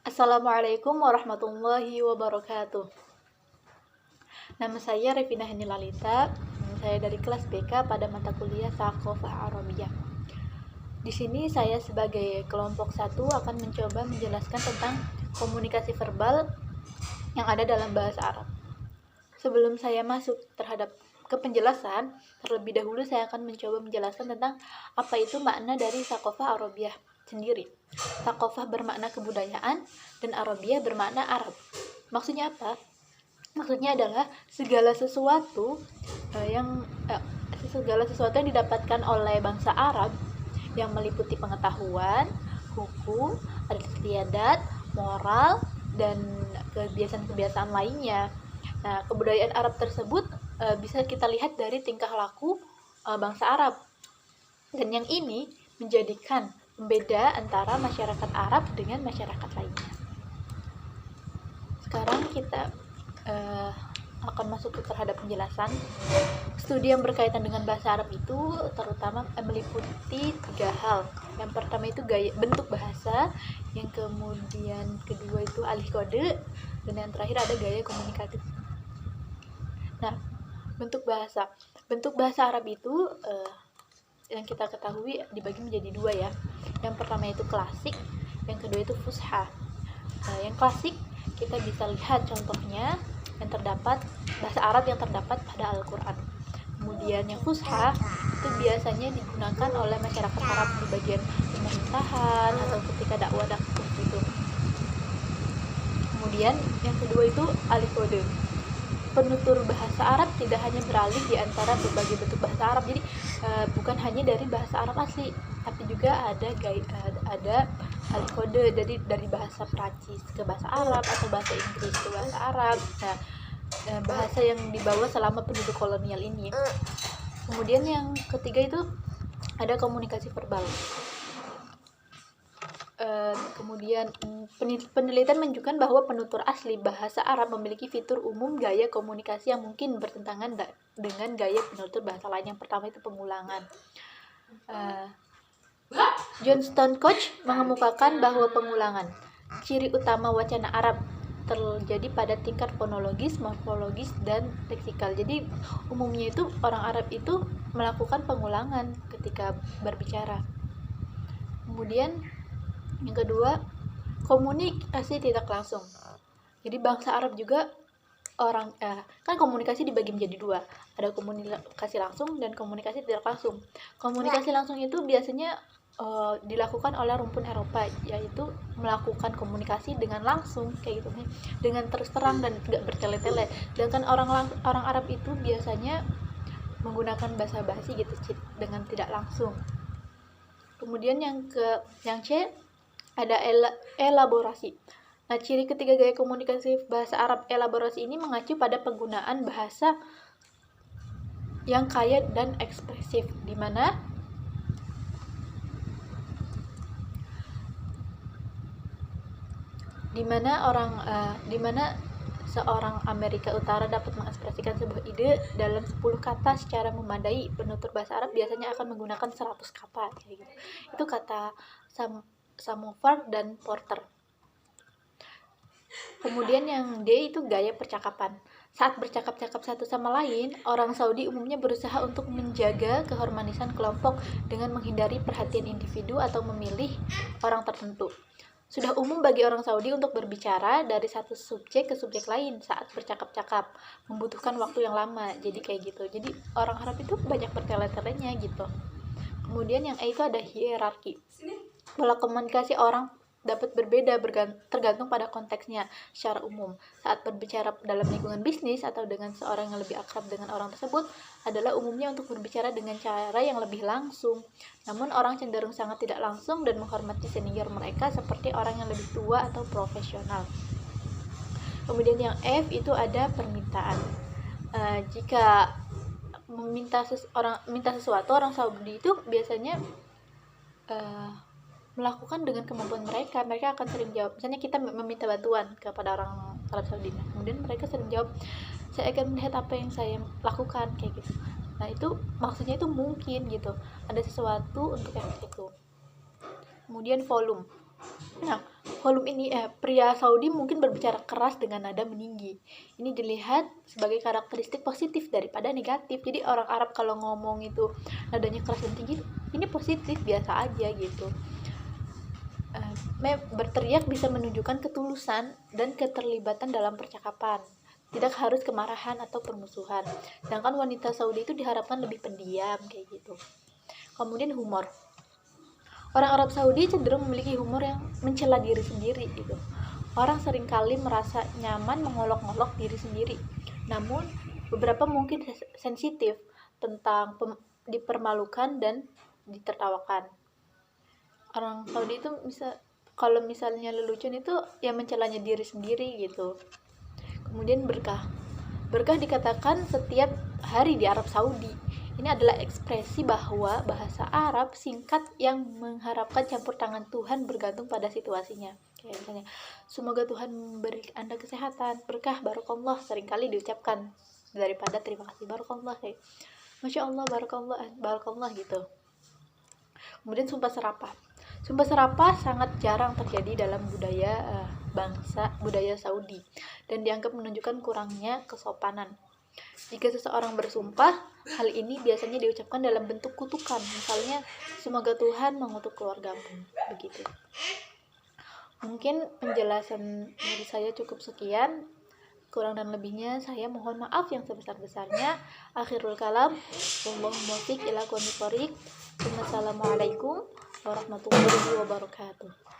Assalamualaikum warahmatullahi wabarakatuh. Nama saya Revina Heni Lalita. Saya dari kelas BK pada mata kuliah Thaqafah Arabiyah. Di sini saya sebagai kelompok 1 akan mencoba menjelaskan tentang komunikasi verbal yang ada dalam bahasa Arab. Sebelum saya masuk ke penjelasan, terlebih dahulu saya akan mencoba menjelaskan tentang apa itu makna dari Thaqafah Arabiyah sendiri. Thaqafah bermakna kebudayaan dan Arabiyah bermakna Arab. Maksudnya apa? Maksudnya adalah segala sesuatu yang didapatkan oleh bangsa Arab yang meliputi pengetahuan, hukum, adat istiadat, moral, dan kebiasaan-kebiasaan lainnya. Nah, kebudayaan Arab tersebut bisa kita lihat dari tingkah laku bangsa Arab. Dan yang ini menjadikan pembeda antara masyarakat Arab dengan masyarakat lainnya. Sekarang kita akan masuk terhadap penjelasan. Studi yang berkaitan dengan bahasa Arab itu terutama meliputi 3 hal. Yang pertama itu bentuk bahasa, yang kemudian kedua itu alih kode, dan yang terakhir ada gaya komunikatif. Nah, bentuk bahasa. Bentuk bahasa Arab itu yang kita ketahui dibagi menjadi 2 ya. Yang pertama itu klasik, yang kedua itu fusha. Yang klasik kita bisa lihat contohnya yang terdapat bahasa Arab yang terdapat pada Al-Quran. Kemudian yang fusha itu biasanya digunakan oleh masyarakat Arab di bagian pemerintahan atau ketika dakwah gitu. Kemudian yang kedua itu alih kode. Penutur bahasa Arab tidak hanya beralih di antara berbagai bentuk bahasa Arab, jadi bukan hanya dari bahasa Arab asli, tapi juga ada alih kode, jadi dari bahasa Prancis ke bahasa Arab atau bahasa Inggris ke bahasa Arab. Nah, bahasa yang dibawa selama penduduk kolonial ini. Kemudian yang ketiga itu ada komunikasi verbal. Kemudian penelitian menunjukkan bahwa penutur asli bahasa Arab memiliki fitur umum gaya komunikasi yang mungkin bertentangan dengan gaya penutur bahasa lain. Yang pertama itu pengulangan. John Steinkoch mengemukakan bahwa pengulangan ciri utama wacana Arab terjadi pada tingkat fonologis, morfologis, dan leksikal. Jadi umumnya itu orang Arab itu melakukan pengulangan ketika berbicara. Kemudian yang kedua, komunikasi tidak langsung. Jadi bangsa Arab juga kan komunikasi dibagi menjadi 2. Ada komunikasi langsung dan komunikasi tidak langsung. Komunikasi langsung itu biasanya dilakukan oleh rumpun Eropa, yaitu melakukan komunikasi dengan langsung kayak gitu, dengan terus terang dan tidak bertele-tele. Sedangkan orang Arab itu biasanya menggunakan bahasa basi gitu dengan tidak langsung. Kemudian yang C ada elaborasi. Nah, ciri ketiga gaya komunikasi bahasa Arab elaborasi ini mengacu pada penggunaan bahasa yang kaya dan ekspresif, di mana seorang Amerika Utara dapat mengekspresikan sebuah ide dalam 10 kata secara memadai. Penutur bahasa Arab biasanya akan menggunakan 100 kata kayak gitu. Itu kata Samovar dan Porter. Kemudian yang D itu gaya percakapan. Saat bercakap-cakap satu sama lain, orang Saudi umumnya berusaha untuk menjaga keharmonisan kelompok dengan menghindari perhatian individu atau memilih orang tertentu. Sudah umum bagi orang Saudi untuk berbicara dari satu subjek ke subjek lain saat bercakap-cakap, membutuhkan waktu yang lama. Jadi kayak gitu. Jadi orang Arab itu banyak bertele-telenya gitu. Kemudian yang E itu ada hierarki. Pola komunikasi orang dapat berbeda tergantung pada konteksnya. Secara umum, saat berbicara dalam lingkungan bisnis atau dengan seorang yang lebih akrab dengan orang tersebut adalah umumnya untuk berbicara dengan cara yang lebih langsung. Namun orang cenderung sangat tidak langsung dan menghormati senior mereka seperti orang yang lebih tua atau profesional. Kemudian yang F itu ada permintaan. Jika minta sesuatu, orang Saudi itu biasanya melakukan dengan kemampuan mereka akan sering jawab. Misalnya kita meminta bantuan kepada orang Arab Saudi, kemudian mereka sering jawab, saya akan melihat apa yang saya lakukan kayak gitu. Nah, itu maksudnya itu mungkin gitu, ada sesuatu untuk yang itu. Kemudian volume. Nah, pria Saudi mungkin berbicara keras dengan nada meninggi. Ini dilihat sebagai karakteristik positif daripada negatif. Jadi orang Arab kalau ngomong itu nadanya keras dan tinggi, ini positif, biasa aja gitu. Berteriak bisa menunjukkan ketulusan dan keterlibatan dalam percakapan. Tidak harus kemarahan atau permusuhan. Sedangkan wanita Saudi itu diharapkan lebih pendiam kayak gitu. Kemudian humor. Orang Arab Saudi cenderung memiliki humor yang mencela diri sendiri gitu. Orang seringkali merasa nyaman mengolok-olok diri sendiri. Namun, beberapa mungkin sensitif tentang dipermalukan dan ditertawakan. Orang Saudi itu kalau misalnya lelucon itu ya mencelanya diri sendiri gitu. Kemudian berkah. Berkah dikatakan setiap hari di Arab Saudi. Ini adalah ekspresi bahwa bahasa Arab singkat yang mengharapkan campur tangan Tuhan bergantung pada situasinya. Kayak misalnya, semoga Tuhan memberi Anda kesehatan, berkah, barakallah, seringkali diucapkan daripada terima kasih, barakallah, kayak Masya Allah, barakallah gitu. Kemudian sumpah serapah. Sumpah serapah sangat jarang terjadi dalam budaya Saudi dan dianggap menunjukkan kurangnya kesopanan. Jika seseorang bersumpah, hal ini biasanya diucapkan dalam bentuk kutukan. Misalnya, semoga Tuhan mengutuk keluargamu. Begitu. Mungkin penjelasan dari saya cukup sekian. Kurang dan lebihnya saya mohon maaf yang sebesar-besarnya. Akhirul kalam. Wallahul muwaffiq ila aqwamit thoriq. Wassalamualaikum warahmatullahi wabarakatuh.